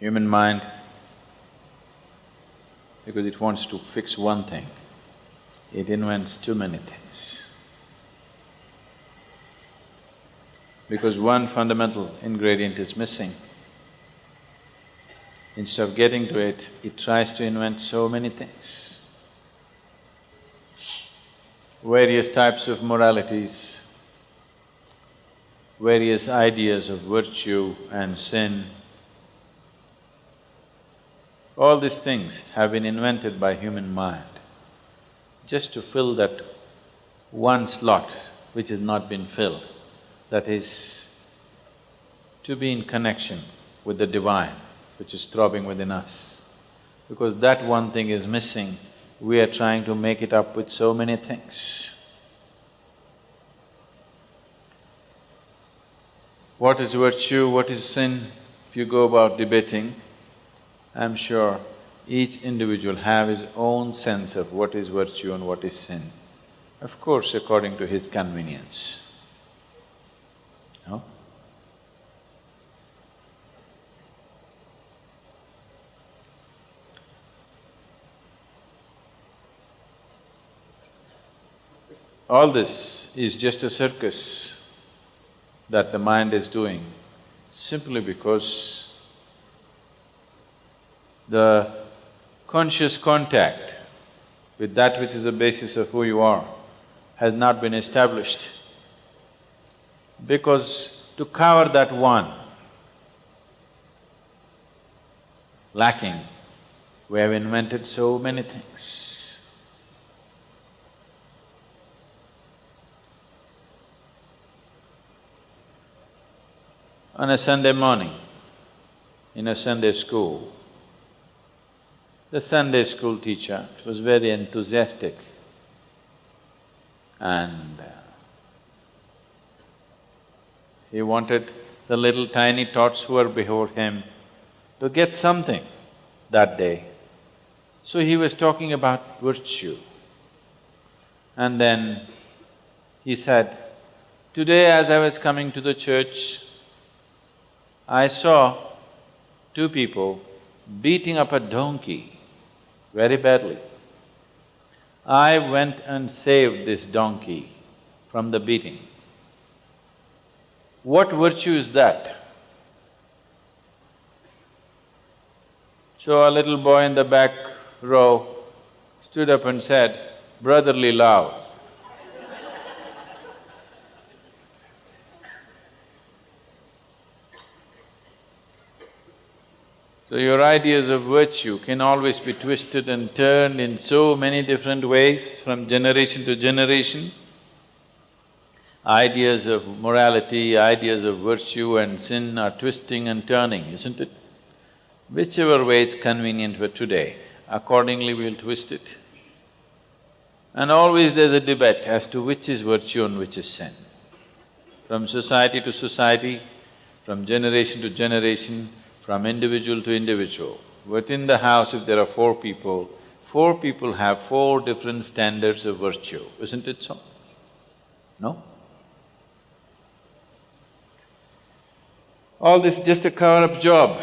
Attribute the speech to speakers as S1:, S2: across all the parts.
S1: Human mind, because it wants to fix one thing, it invents too many things. Because one fundamental ingredient is missing. Instead of getting to it, it tries to invent so many things. Various types of moralities, various ideas of virtue and sin. All these things have been invented by human mind just to fill that one slot which has not been filled, that is, to be in connection with the divine which is throbbing within us. Because that one thing is missing, we are trying to make it up with so many things. What is virtue, what is sin? If you go about debating, I'm sure each individual have his own sense of what is virtue and what is sin. Of course, according to his convenience. No? All this is just a circus that the mind is doing simply because the conscious contact with that which is the basis of who you are has not been established. Because to cover that one lacking, we have invented so many things. On a Sunday morning, in a Sunday school, the Sunday school teacher was very enthusiastic and he wanted the little tiny tots who were before him to get something that day. So he was talking about virtue. And then he said, "Today as I was coming to the church, I saw two people beating up a donkey very badly. I went and saved this donkey from the beating. What virtue is that?" So a little boy in the back row stood up and said, "Brotherly love." So your ideas of virtue can always be twisted and turned in so many different ways from generation to generation. Ideas of morality, ideas of virtue and sin are twisting and turning, isn't it? Whichever way it's convenient for today, accordingly we'll twist it. And always there's a debate as to which is virtue and which is sin. From society to society, from generation to generation, from individual to individual. Within the house, if there are four people have four different standards of virtue, isn't it so? No? All this is just a cover-up job.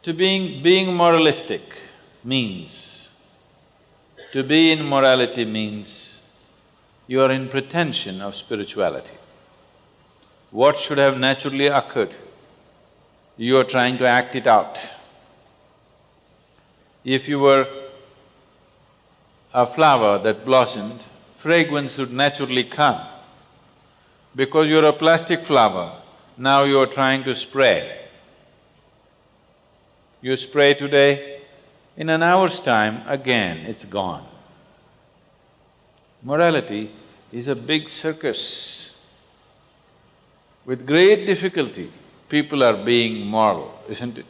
S1: Being moralistic means, to be in morality means you are in pretension of spirituality. What should have naturally occurred, you are trying to act it out. If you were a flower that blossomed, fragrance would naturally come. Because you're a plastic flower, now you are trying to spray. You spray today, in an hour's time, again it's gone. Morality is a big circus. With great difficulty, people are being moral, isn't it?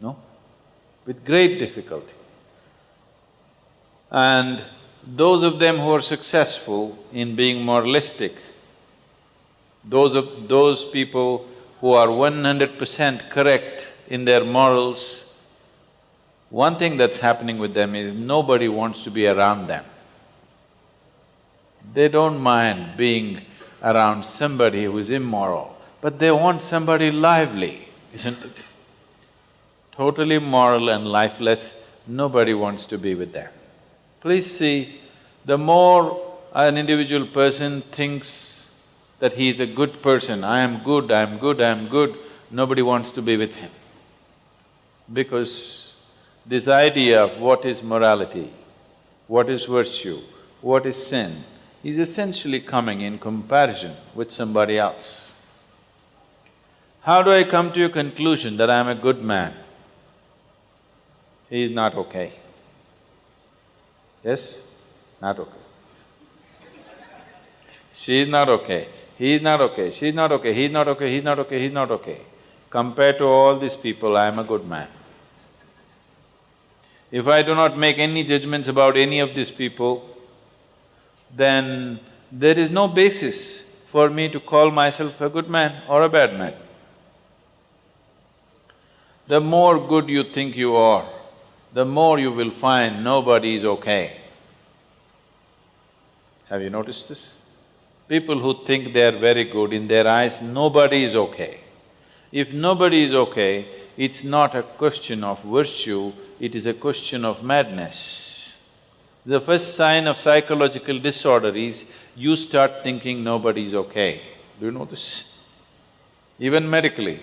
S1: No? With great difficulty. And those of them who are successful in being moralistic, those people who are 100% correct in their morals, one thing that's happening with them is nobody wants to be around them. They don't mind being around somebody who is immoral. but they want somebody lively, isn't it? Totally moral and lifeless, nobody wants to be with them. Please see, the more an individual person thinks that he is a good person, I am good, I am good, I am good, nobody wants to be with him. Because this idea of what is morality, what is virtue, what is sin, is essentially coming in comparison with somebody else. How do I come to a conclusion that I am a good man? He is not okay. Yes? Not okay. She is not okay, he is not okay, she is not okay, he is not okay, he is not okay, he is not okay. Compared to all these people, I am a good man. If I do not make any judgments about any of these people, then there is no basis for me to call myself a good man or a bad man. The more good you think you are, the more you will find nobody is okay. Have you noticed this? People who think they are very good, in their eyes nobody is okay. If nobody is okay, it's not a question of virtue, it is a question of madness. The first sign of psychological disorder is you start thinking nobody is okay. Do you know this? Even medically,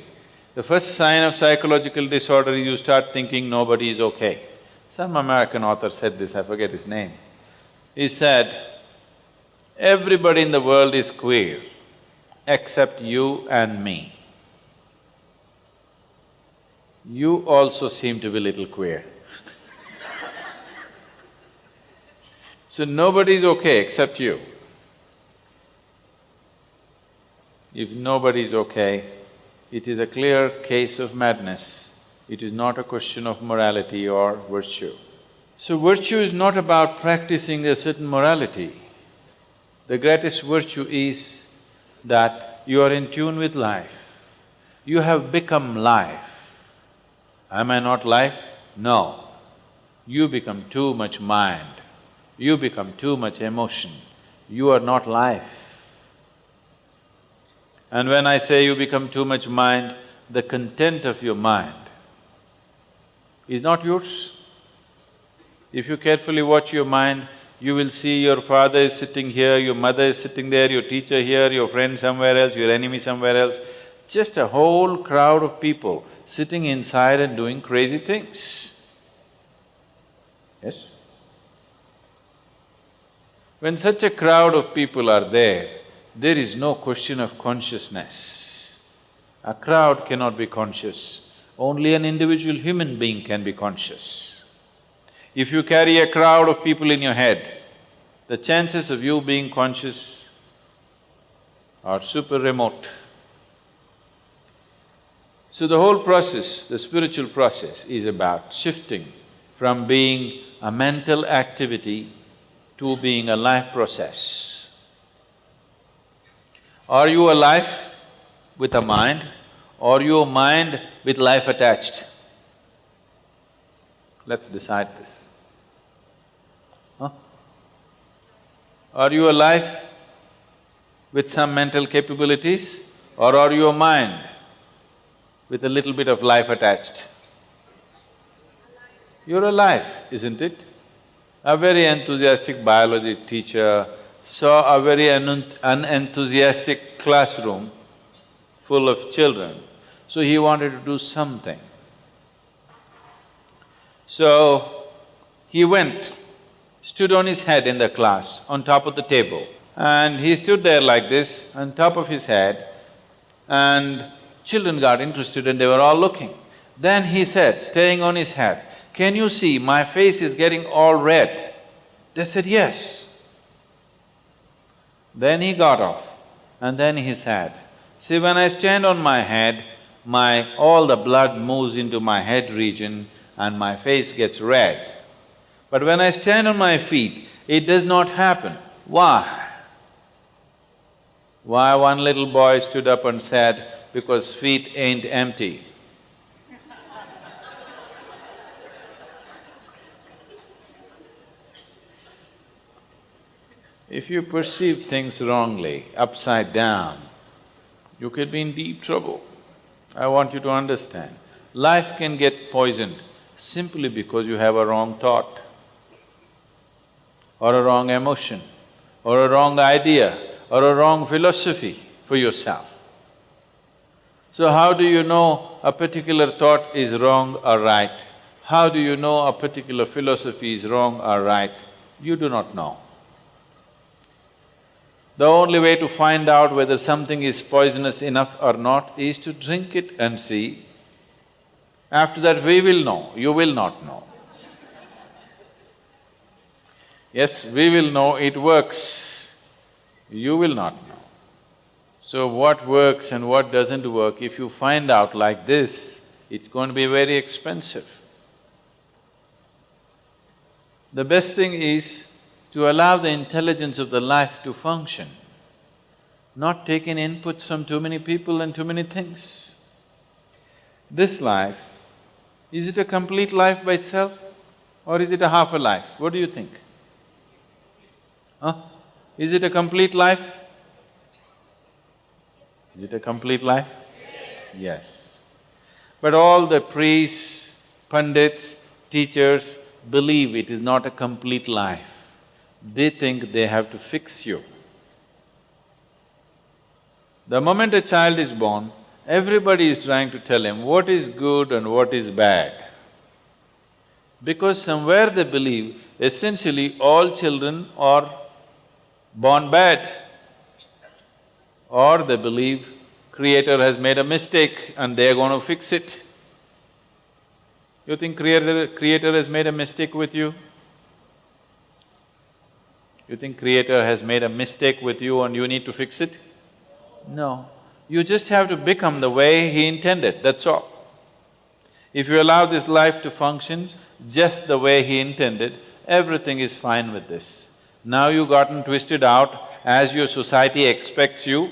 S1: the first sign of psychological disorder is you start thinking nobody is okay. Some American author said this, I forget his name. He said, everybody in the world is queer except you and me. You also seem to be little queer. So nobody is okay except you. If nobody is okay, it is a clear case of madness. It is not a question of morality or virtue. So virtue is not about practicing a certain morality. The greatest virtue is that you are in tune with life. You have become life. Am I not life? No. You become too much mind. You become too much emotion. You are not life. And when I say you become too much mind, the content of your mind is not yours. If you carefully watch your mind, you will see your father is sitting here, your mother is sitting there, your teacher here, your friend somewhere else, your enemy somewhere else. Just a whole crowd of people sitting inside and doing crazy things. Yes? When such a crowd of people are there is no question of consciousness. A crowd cannot be conscious, only an individual human being can be conscious. If you carry a crowd of people in your head, the chances of you being conscious are super remote. So the whole process, the spiritual process, is about shifting from being a mental activity to being a life process. Are you a life with a mind, or you a mind with life attached? Let's decide this. Huh? Are you a life with some mental capabilities, or are you a mind with a little bit of life attached? You're alive, isn't it? A very enthusiastic biology teacher saw a very unenthusiastic classroom full of children, so he wanted to do something. So, he went, stood on his head in the class, on top of the table, and he stood there like this, on top of his head, and children got interested and they were all looking. Then he said, staying on his head, "Can you see my face is getting all red?" They said, "Yes." Then he got off and then he said, "See, when I stand on my head, all the blood moves into my head region and my face gets red. But when I stand on my feet, it does not happen. Why?" Why? One little boy stood up and said, "Because feet ain't empty." If you perceive things wrongly, upside down, you could be in deep trouble. I want you to understand, life can get poisoned simply because you have a wrong thought, or a wrong emotion, or a wrong idea, or a wrong philosophy for yourself. So how do you know a particular thought is wrong or right? How do you know a particular philosophy is wrong or right? You do not know. The only way to find out whether something is poisonous enough or not is to drink it and see. After that we will know, you will not know. Yes, we will know it works, you will not know. So what works and what doesn't work, if you find out like this, it's going to be very expensive. The best thing is to allow the intelligence of the life to function, not take in inputs from too many people and too many things. This life, is it a complete life by itself or is it a half a life? What do you think? Huh? Is it a complete life? Is it a complete life? Yes. But all the priests, pundits, teachers believe it is not a complete life. They think they have to fix you. The moment a child is born, everybody is trying to tell him what is good and what is bad. Because somewhere they believe essentially all children are born bad. Or they believe Creator has made a mistake and they are going to fix it. You think Creator has made a mistake with you? You think Creator has made a mistake with you and you need to fix it? No. You just have to become the way He intended, that's all. If you allow this life to function just the way He intended, everything is fine with this. Now you've gotten twisted out as your society expects you,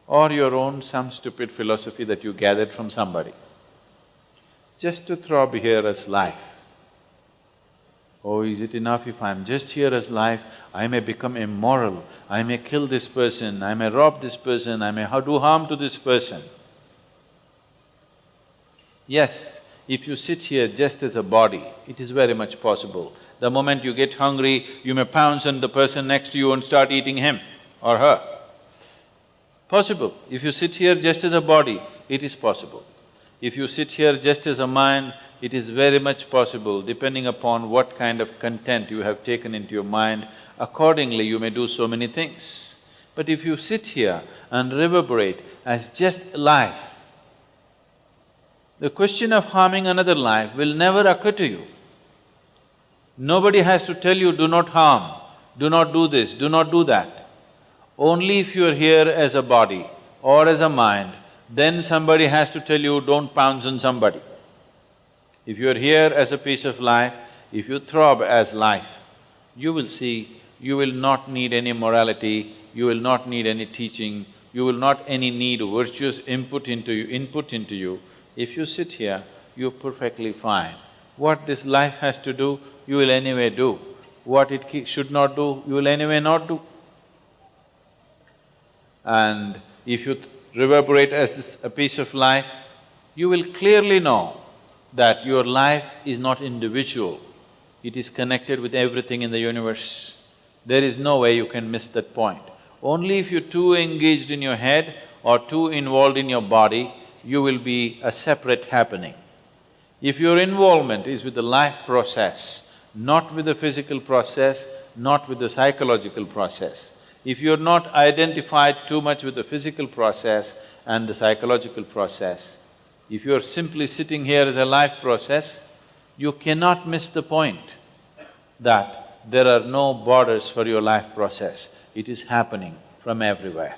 S1: or your own some stupid philosophy that you gathered from somebody. Just to throb here as life. Oh, is it enough if I'm just here as life, I may become immoral, I may kill this person, I may rob this person, I may do harm to this person. Yes, if you sit here just as a body, it is very much possible. The moment you get hungry, you may pounce on the person next to you and start eating him or her. Possible. If you sit here just as a body, it is possible. If you sit here just as a mind, it is very much possible, depending upon what kind of content you have taken into your mind, accordingly you may do so many things. But if you sit here and reverberate as just life, the question of harming another life will never occur to you. Nobody has to tell you, do not harm, do not do this, do not do that. Only if you are here as a body or as a mind, then somebody has to tell you, don't pounce on somebody. If you are here as a piece of life, if you throb as life, you will see, you will not need any morality, you will not need any teaching, you will not any need virtuous input into you. If you sit here, you're perfectly fine. What this life has to do, you will anyway do. What it should not do, you will anyway not do. And if you reverberate as a piece of life, you will clearly know that your life is not individual, it is connected with everything in the universe. There is no way you can miss that point. Only if you're too engaged in your head or too involved in your body, you will be a separate happening. If your involvement is with the life process, not with the physical process, not with the psychological process, if you're not identified too much with the physical process and the psychological process, if you're simply sitting here as a life process, you cannot miss the point that there are no borders for your life process. It is happening from everywhere.